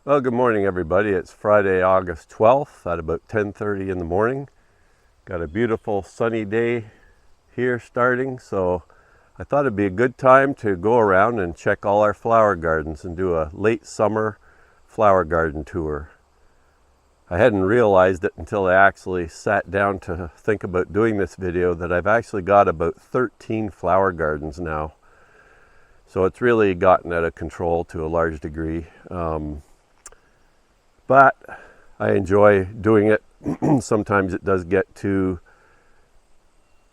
Well, good morning, everybody. It's Friday, August 12th at about 10:30 in the morning. Got a beautiful sunny day here starting, so I thought it'd be a good time to go around and check all our flower gardens and do a late summer flower garden tour. I hadn't realized it until I actually sat down to think about doing this video that I've actually got about 13 flower gardens now. So it's really gotten out of control to a large degree. But I enjoy doing it. Sometimes it does get too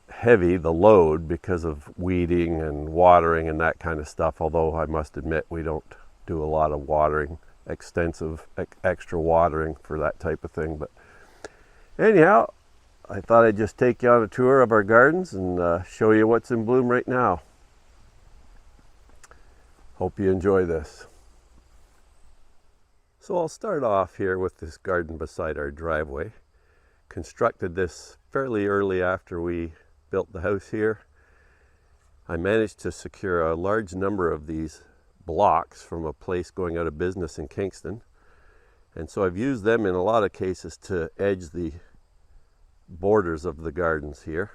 heavy, the load, because of weeding and watering and that kind of stuff. Although I must admit we don't do a lot of watering, extensive extra watering for that type of thing. But anyhow, I thought I'd just take you on a tour of our gardens and show you what's in bloom right now. Hope you enjoy this. So I'll start off here with this garden beside our driveway. Constructed this fairly early after we built the house here. I managed to secure a large number of these blocks from a place going out of business in Kingston. And so I've used them in a lot of cases to edge the borders of the gardens here.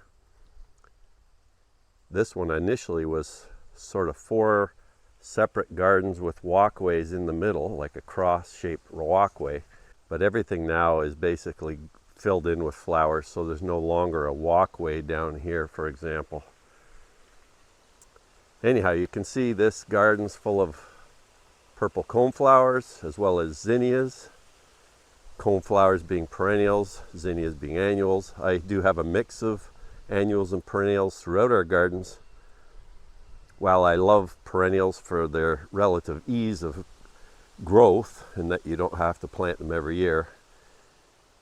This one initially was sort of 4 separate gardens with walkways in the middle, like a cross-shaped walkway, but everything now is basically filled in with flowers, so there's no longer a walkway down here, for example. Anyhow, you can see this garden's full of purple coneflowers as well as zinnias, coneflowers being perennials, zinnias being annuals. I do have a mix of annuals and perennials throughout our gardens. While I love perennials for their relative ease of growth and that you don't have to plant them every year,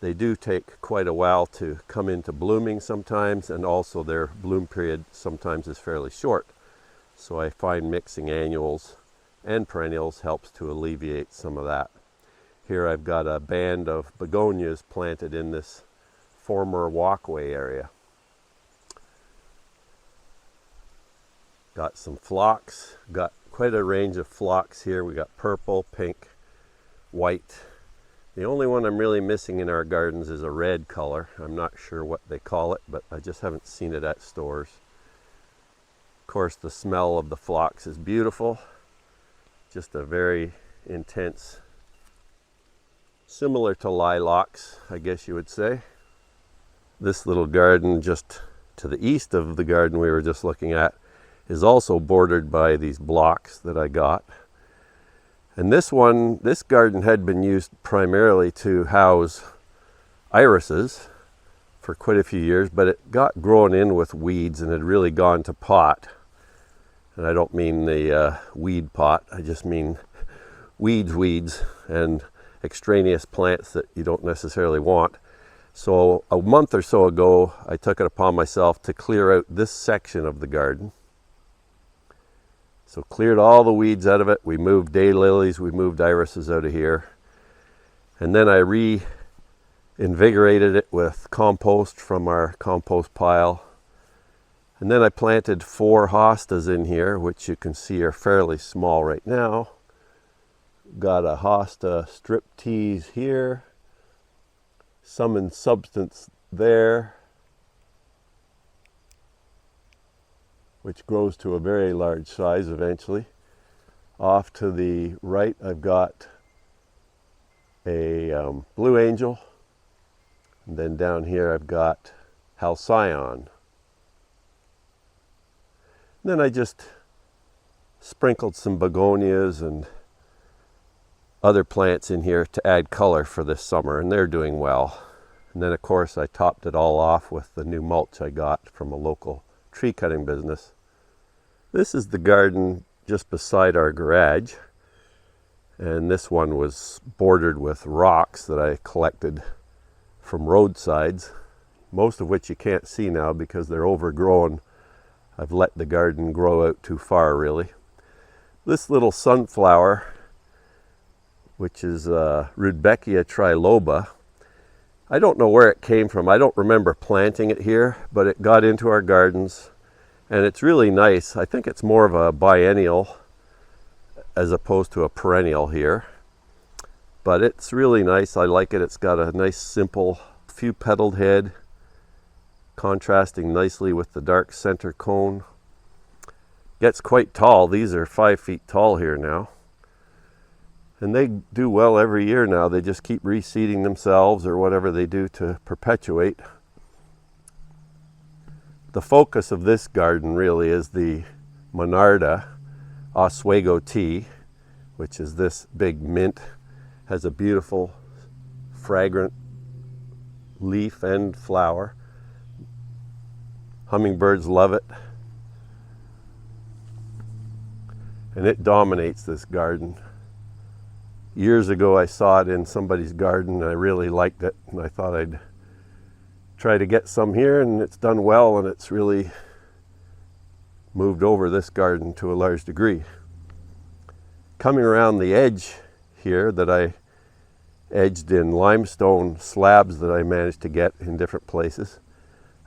they do take quite a while to come into blooming sometimes, and also their bloom period sometimes is fairly short. So I find mixing annuals and perennials helps to alleviate some of that. Here I've got a band of begonias planted in this former walkway area. Got some phlox, got quite a range of phlox here. We got purple, pink, white. The only one I'm really missing in our gardens is a red color. I'm not sure what they call it, but I just haven't seen it at stores. Of course, the smell of the phlox is beautiful. Just a very intense, similar to lilacs, I guess you would say. This little garden just to the east of the garden we were just looking at is also bordered by these blocks that I got. And this garden had been used primarily to house irises for quite a few years, but it got grown in with weeds and had really gone to pot. And I don't mean the weed pot, I just mean weeds and extraneous plants that you don't necessarily want. So a month or so ago, I took it upon myself to clear out this section of the garden. So cleared all the weeds out of it. We moved daylilies, we moved irises out of here. And then I reinvigorated it with compost from our compost pile. And then I planted 4 hostas in here, which you can see are fairly small right now. Got a hosta strip tease here, some in substance there, which grows to a very large size eventually. Off to the right, I've got a blue angel. And then down here, I've got halcyon. And then I just sprinkled some begonias and other plants in here to add color for this summer, and they're doing well. And then, of course, I topped it all off with the new mulch I got from a local tree cutting business. This is the garden just beside our garage, and this one was bordered with rocks that I collected from roadsides, most of which you can't see now because they're overgrown. I've let the garden grow out too far, really. This little sunflower, which is Rudbeckia triloba, I don't know where it came from. I don't remember planting it here, but it got into our gardens. And it's really nice. I think it's more of a biennial as opposed to a perennial here. But it's really nice. I like it. It's got a nice simple few petaled head, contrasting nicely with the dark center cone. Gets quite tall. These are 5 feet tall here now. And they do well every year now. They just keep reseeding themselves or whatever they do to perpetuate. The focus of this garden really is the monarda Oswego tea, which is this big mint. Has a beautiful fragrant leaf and flower. Hummingbirds love it. And it dominates this garden. Years ago I saw it in somebody's garden and I really liked it, and I thought I'd try to get some here, and it's done well, and it's really moved over this garden to a large degree. Coming around the edge here that I edged in limestone slabs that I managed to get in different places,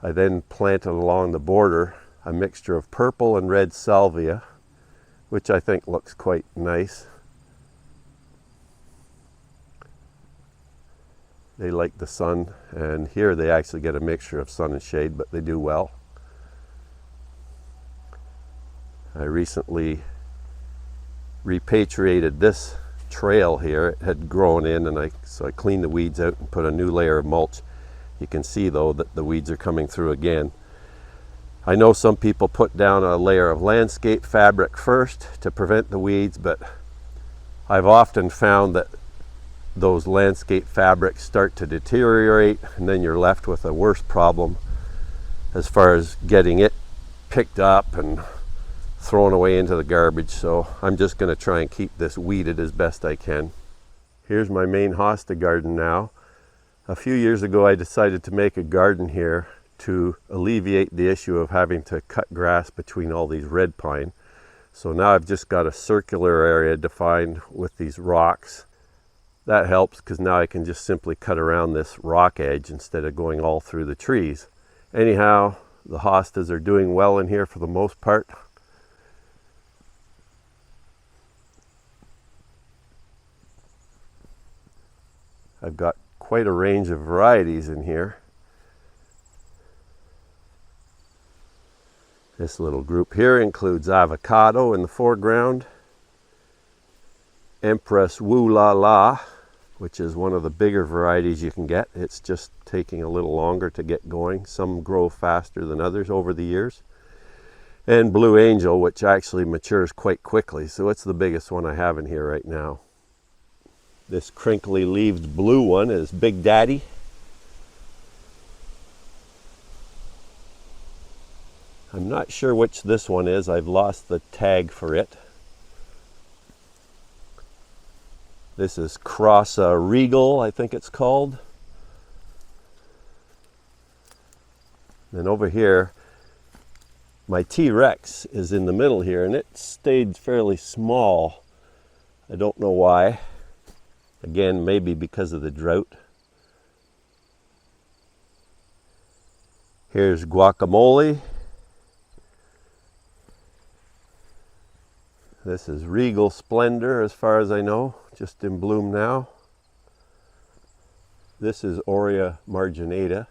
I then planted along the border a mixture of purple and red salvia, which I think looks quite nice. They like the sun, and here they actually get a mixture of sun and shade, but they do well. I recently repatriated this trail here. It had grown in, and so I cleaned the weeds out and put a new layer of mulch. You can see though that the weeds are coming through again. I know some people put down a layer of landscape fabric first to prevent the weeds, but I've often found that those landscape fabrics start to deteriorate, and then you're left with a worse problem as far as getting it picked up and thrown away into the garbage. So I'm just going to try and keep this weeded as best I can. Here's my main hosta garden now. A few years ago I decided to make a garden here to alleviate the issue of having to cut grass between all these red pine. So now I've just got a circular area defined with these rocks. That helps because now I can just simply cut around this rock edge instead of going all through the trees. Anyhow, the hostas are doing well in here for the most part. I've got quite a range of varieties in here. This little group here includes avocado in the foreground, Empress Woo La La, which is one of the bigger varieties you can get. It's just taking a little longer to get going. Some grow faster than others over the years. And Blue Angel, which actually matures quite quickly. So it's the biggest one I have in here right now. This crinkly leaved blue one is Big Daddy. I'm not sure which this one is. I've lost the tag for it. This is Cross Regal, I think it's called. And over here, my T-Rex is in the middle here, and it stayed fairly small. I don't know why. Again, maybe because of the drought. Here's Guacamole. This is Regal Splendor, as far as I know, just in bloom now. This is Aurea marginata.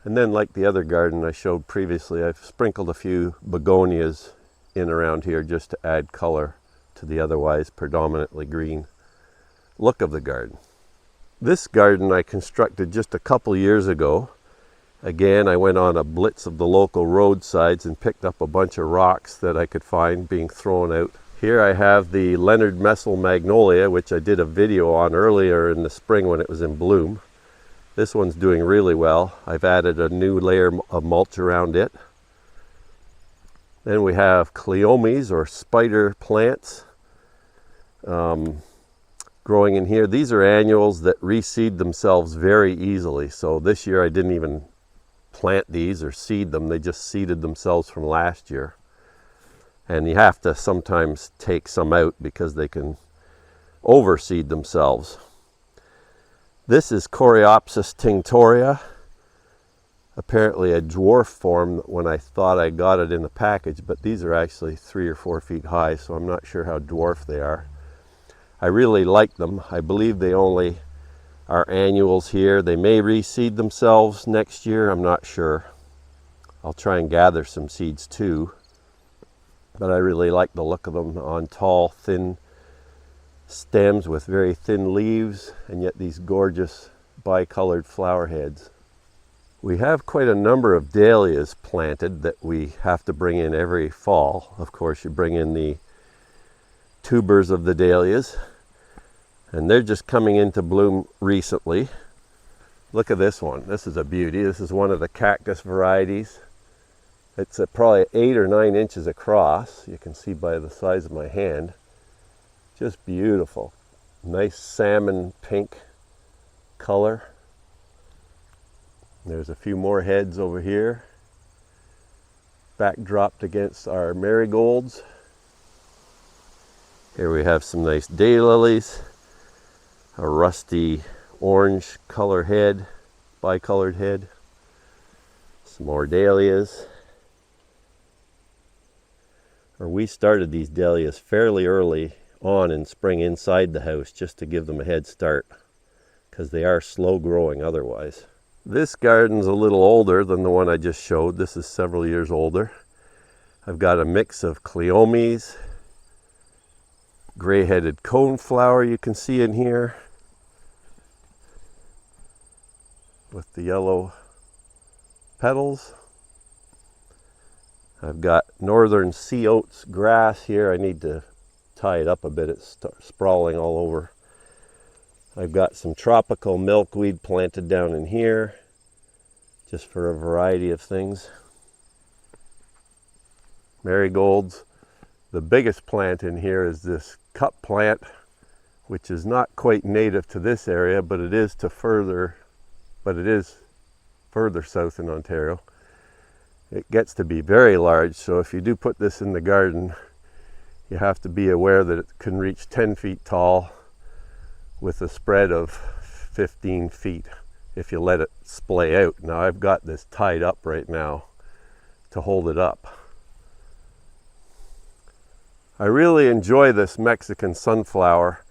And then, like the other garden I showed previously, I've sprinkled a few begonias in around here just to add color to the otherwise predominantly green look of the garden. This garden I constructed just a couple years ago. Again, I went on a blitz of the local roadsides and picked up a bunch of rocks that I could find being thrown out. Here I have the Leonard Messel Magnolia, which I did a video on earlier in the spring when it was in bloom. This one's doing really well. I've added a new layer of mulch around it. Then we have Cleomes, or spider plants, growing in here. These are annuals that reseed themselves very easily. So this year I didn't even plant these or seed them. They just seeded themselves from last year. And you have to sometimes take some out because they can overseed themselves. This is Coreopsis tinctoria, apparently a dwarf form when I thought I got it in the package, but these are actually 3 or 4 feet high, so I'm not sure how dwarf they are. I really like them. I believe they only are annuals here. They may reseed themselves next year, I'm not sure. I'll try and gather some seeds too. But I really like the look of them on tall, thin stems with very thin leaves, and yet these gorgeous bicolored flower heads. We have quite a number of dahlias planted that we have to bring in every fall. Of course, you bring in the tubers of the dahlias, and they're just coming into bloom recently. Look at this one. This is a beauty. This is one of the cactus varieties. It's probably 8 or 9 inches across. You can see by the size of my hand. Just beautiful. Nice salmon pink color. There's a few more heads over here, backdropped against our marigolds. Here we have some nice daylilies, a rusty orange color head, bicolored head, some more dahlias. We started these dahlias fairly early on in spring inside the house just to give them a head start, because they are slow growing otherwise. This garden's a little older than the one I just showed. This is several years older. I've got a mix of cleomes, gray-headed coneflower you can see in here, with the yellow petals. I've got northern sea oats grass here. I need to tie it up a bit. It's sprawling all over. I've got some tropical milkweed planted down in here, just for a variety of things. Marigolds. The biggest plant in here is this cup plant, which is not quite native to this area, but it is further south in Ontario. It gets to be very large, so if you do put this in the garden, you have to be aware that it can reach 10 feet tall with a spread of 15 feet if you let it splay out. Now I've got this tied up right now to hold it up. I really enjoy this Mexican sunflower.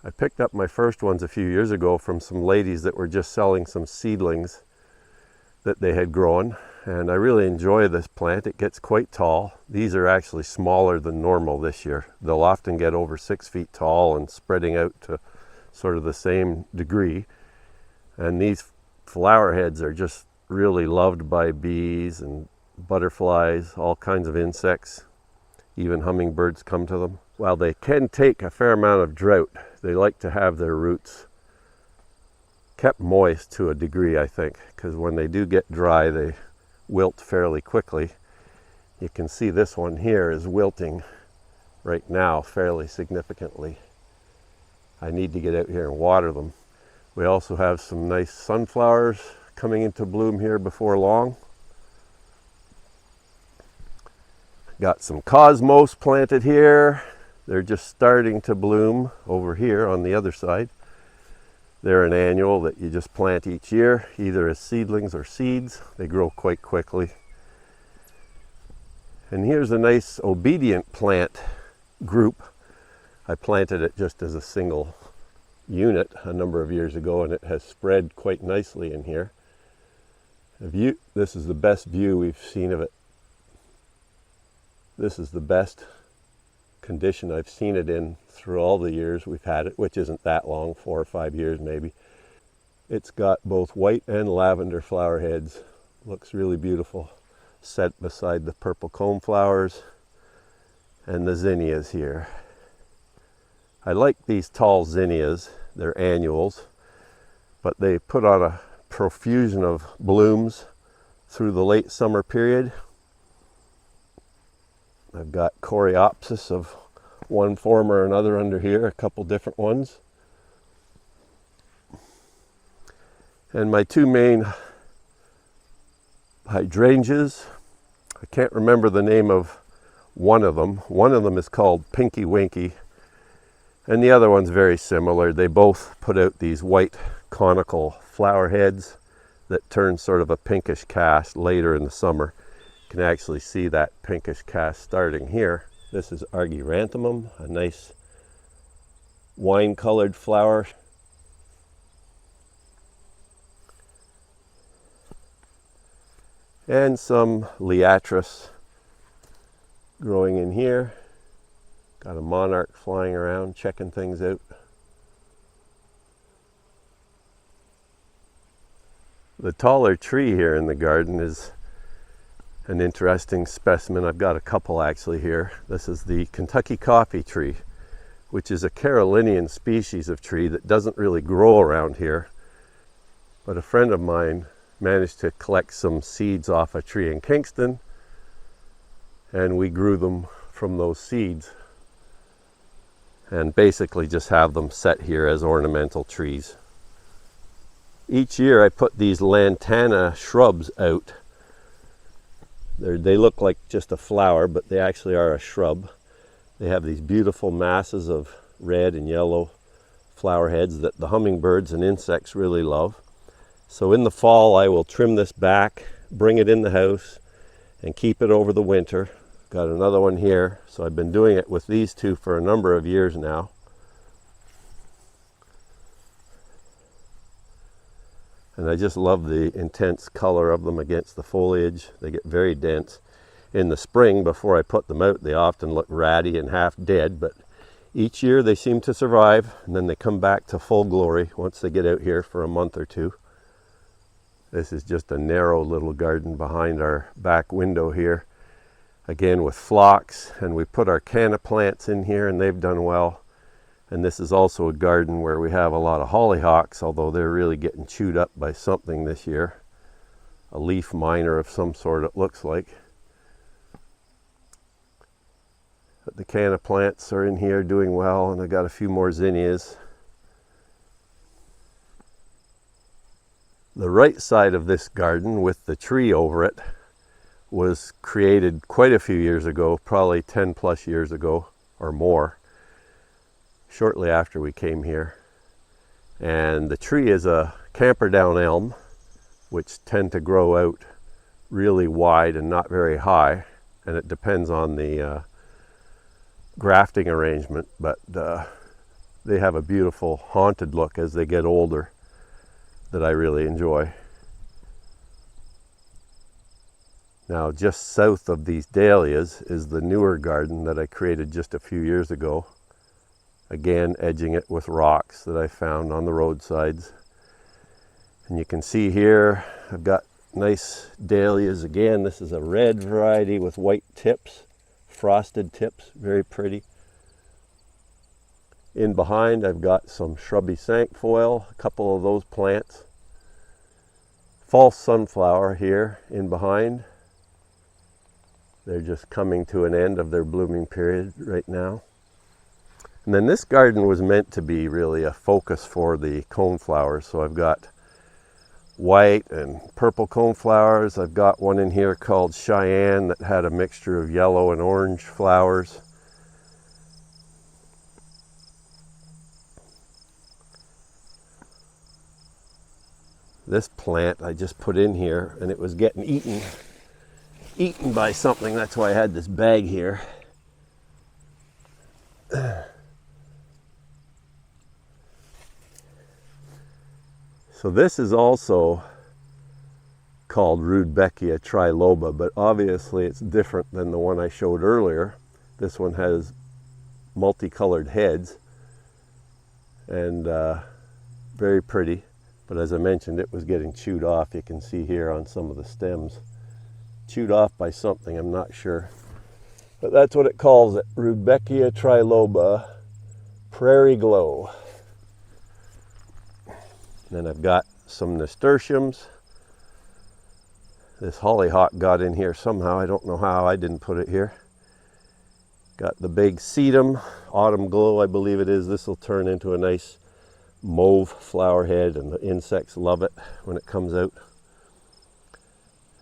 I picked up my first ones a few years ago from some ladies that were just selling some seedlings that they had grown, and I really enjoy this plant. It gets quite tall. These are actually smaller than normal this year. They'll often get over 6 feet tall and spreading out to sort of the same degree. And these flower heads are just really loved by bees and butterflies, all kinds of insects. Even hummingbirds come to them. While they can take a fair amount of drought, they like to have their roots kept moist to a degree, I think, because when they do get dry, they wilt fairly quickly. You can see this one here is wilting right now fairly significantly. I need to get out here and water them. We also have some nice sunflowers coming into bloom here before long. Got some cosmos planted here. They're just starting to bloom over here on the other side. They're an annual that you just plant each year, either as seedlings or seeds. They grow quite quickly. And here's a nice obedient plant group. I planted it just as a single unit a number of years ago, and it has spread quite nicely in here. This is the best view we've seen of it. This is the best condition I've seen it in through all the years we've had it, which isn't that long, 4 or 5 years maybe. It's got both white and lavender flower heads. Looks really beautiful, set beside the purple coneflowers and the zinnias here. I like these tall zinnias. They're annuals, but they put on a profusion of blooms through the late summer period. I've got coreopsis of one form or another under here, a couple different ones. And my two main hydrangeas, I can't remember the name of one of them. One of them is called Pinky Winky, and the other one's very similar. They both put out these white conical flower heads that turn sort of a pinkish cast later in the summer. You can actually see that pinkish cast starting here. This is Argyranthemum, a nice wine-colored flower. And some liatris growing in here. Got a monarch flying around, checking things out. The taller tree here in the garden is an interesting specimen. I've got a couple actually here. This is the Kentucky coffee tree, which is a Carolinian species of tree that doesn't really grow around here. But a friend of mine managed to collect some seeds off a tree in Kingston, and we grew them from those seeds and basically just have them set here as ornamental trees. Each year I put these lantana shrubs out. They look like just a flower, but they actually are a shrub. They have these beautiful masses of red and yellow flower heads that the hummingbirds and insects really love. So in the fall I will trim this back, bring it in the house, and keep it over the winter. Got another one here, so I've been doing it with these two for a number of years now. And I just love the intense color of them against the foliage. They get very dense. In the spring, before I put them out, they often look ratty and half dead, but each year they seem to survive, and then they come back to full glory once they get out here for a month or two. This is just a narrow little garden behind our back window here. Again with phlox, and we put our canna plants in here and they've done well. And this is also a garden where we have a lot of hollyhocks, although they're really getting chewed up by something this year. A leaf miner of some sort it looks like. But the canna plants are in here doing well, and I got a few more zinnias. The right side of this garden with the tree over it was created quite a few years ago, probably 10 plus years ago or more, shortly after we came here. And the tree is a camperdown elm, which tend to grow out really wide and not very high, and it depends on the grafting arrangement, but they have a beautiful haunted look as they get older that I really enjoy. Now just south of these dahlias is the newer garden that I created just a few years ago. Again, edging it with rocks that I found on the roadsides. And you can see here I've got nice dahlias again. This is a red variety with white tips, frosted tips, very pretty. In behind I've got some shrubby cinquefoil, a couple of those plants. False sunflower here in behind. They're just coming to an end of their blooming period right now. And then this garden was meant to be really a focus for the coneflowers. So I've got white and purple coneflowers. I've got one in here called Cheyenne that had a mixture of yellow and orange flowers. This plant I just put in here and it was getting eaten by something. That's why I had this bag here. So this is also called Rudbeckia triloba, but obviously it's different than the one I showed earlier. This one has multicolored heads and very pretty. But as I mentioned, it was getting chewed off. You can see here on some of the stems. Chewed off by something, I'm not sure. But that's what it calls it, Rudbeckia triloba, Prairie Glow. Then I've got some nasturtiums. This hollyhock got in here somehow. I don't know how, I didn't put it here. Got the big sedum, Autumn Glow I believe it is. This will turn into a nice mauve flower head, and the insects love it when it comes out.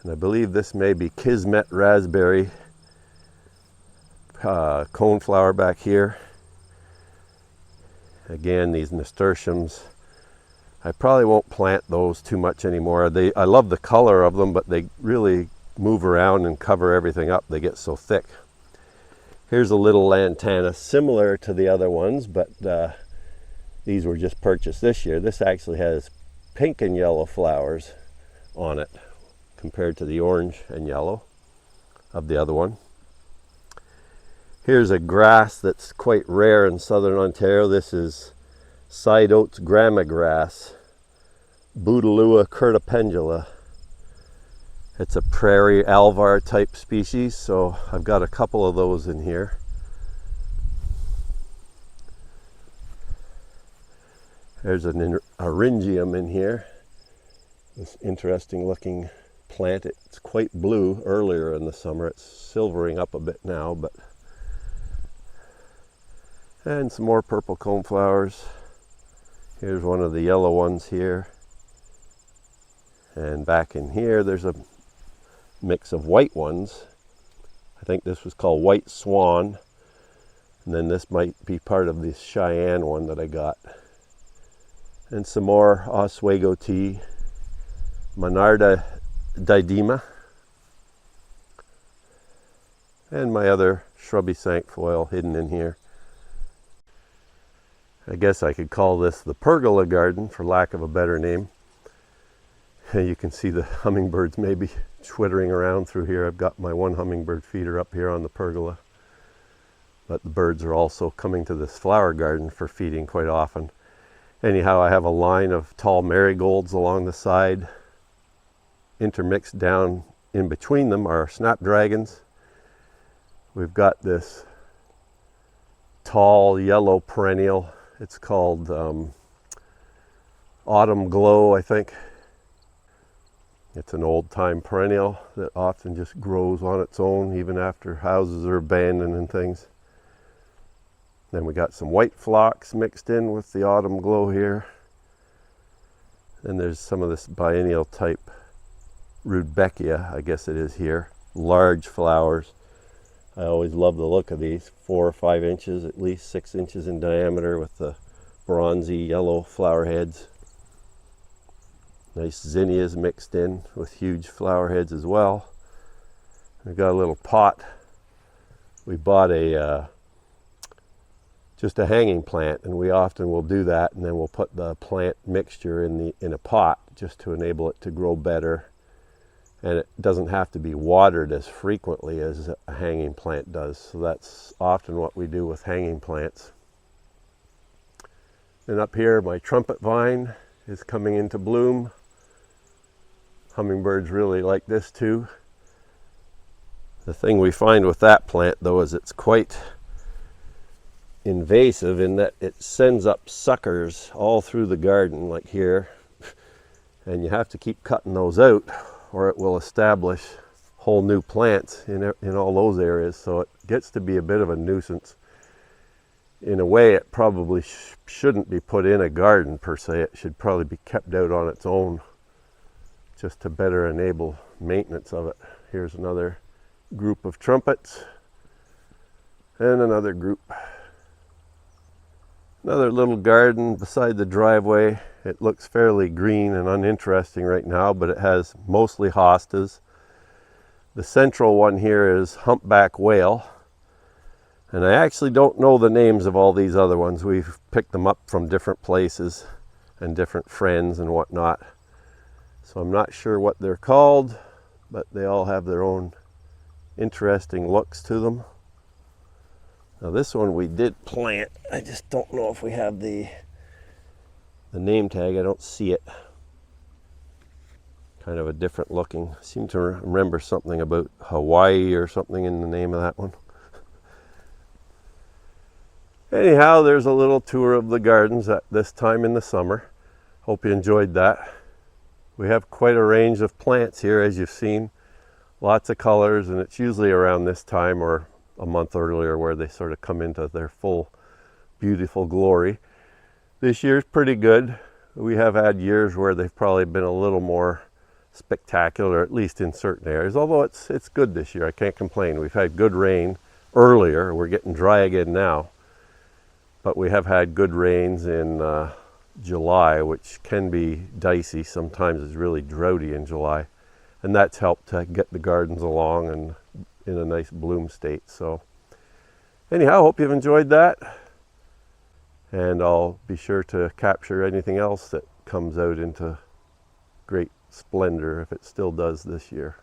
And I believe this may be Kismet raspberry coneflower back here. Again, these nasturtiums, I probably won't plant those too much anymore. I love the color of them, but they really move around and cover everything up. They get so thick. Here's a little lantana, similar to the other ones, but These were just purchased this year. This actually has pink and yellow flowers on it compared to the orange and yellow of the other one. Here's a grass that's quite rare in southern Ontario. This is side oats grama grass, Bouteloua curtipendula. It's a prairie alvar type species, so I've got a couple of those in here. There's an Hydrangeas in here. This interesting looking plant. It's quite blue earlier in the summer. It's silvering up a bit now, but and some more purple cone flowers. Here's one of the yellow ones here. And back in here, there's a mix of white ones. I think this was called White Swan. And then this might be part of the Cheyenne one that I got. And some more Oswego tea, monarda diadema, and my other shrubby cinquefoil hidden in here. I guess I could call this the Pergola garden for lack of a better name. You can see the hummingbirds maybe twittering around through here. I've got my one hummingbird feeder up here on the pergola. But the birds are also coming to this flower garden for feeding quite often. Anyhow, I have a line of tall marigolds along the side. Intermixed down in between them are snapdragons. We've got this tall yellow perennial. It's called Autumn Glow, I think. It's an old-time perennial that often just grows on its own even after houses are abandoned and things. Then we got some white phlox mixed in with the Autumn Glow here. And there's some of this biennial type Rudbeckia, I guess it is here. Large flowers. I always love the look of these. 4 or 5 inches, at least 6 inches in diameter with the bronzy yellow flower heads. Nice zinnias mixed in with huge flower heads as well. We've got a little pot. We bought just a hanging plant, and we often will do that, and then we'll put the plant mixture in a pot just to enable it to grow better. And it doesn't have to be watered as frequently as a hanging plant does. So that's often what we do with hanging plants. And up here, my trumpet vine is coming into bloom. Hummingbirds really like this too. The thing we find with that plant though is it's quite invasive in that it sends up suckers all through the garden like here. And you have to keep cutting those out or it will establish whole new plants in all those areas. So it gets to be a bit of a nuisance. In a way, it probably shouldn't be put in a garden per se. It should probably be kept out on its own just to better enable maintenance of it. Here's another group of trumpets and another group. Another little garden beside the driveway. It looks fairly green and uninteresting right now, but it has mostly hostas. The central one here is humpback whale. And I actually don't know the names of all these other ones. We've picked them up from different places and different friends and whatnot. So I'm not sure what they're called, but they all have their own interesting looks to them. Now this one we did plant. I just don't know if we have the name tag. I don't see it. Kind of a different looking. I seem to remember something about Hawaii or something in the name of that one. Anyhow, there's a little tour of the gardens at this time in the summer. Hope you enjoyed that. We have quite a range of plants here, as you've seen. Lots of colors, and it's usually around this time or a month earlier where they sort of come into their full, beautiful glory. This year's pretty good. We have had years where they've probably been a little more spectacular, at least in certain areas. Although it's good this year, I can't complain. We've had good rain earlier. We're getting dry again now. But we have had good rains in July, which can be dicey. Sometimes it's really droughty in July. And that's helped to get the gardens along and in a nice bloom state. So anyhow, hope you've enjoyed that. And I'll be sure to capture anything else that comes out into great splendor if it still does this year.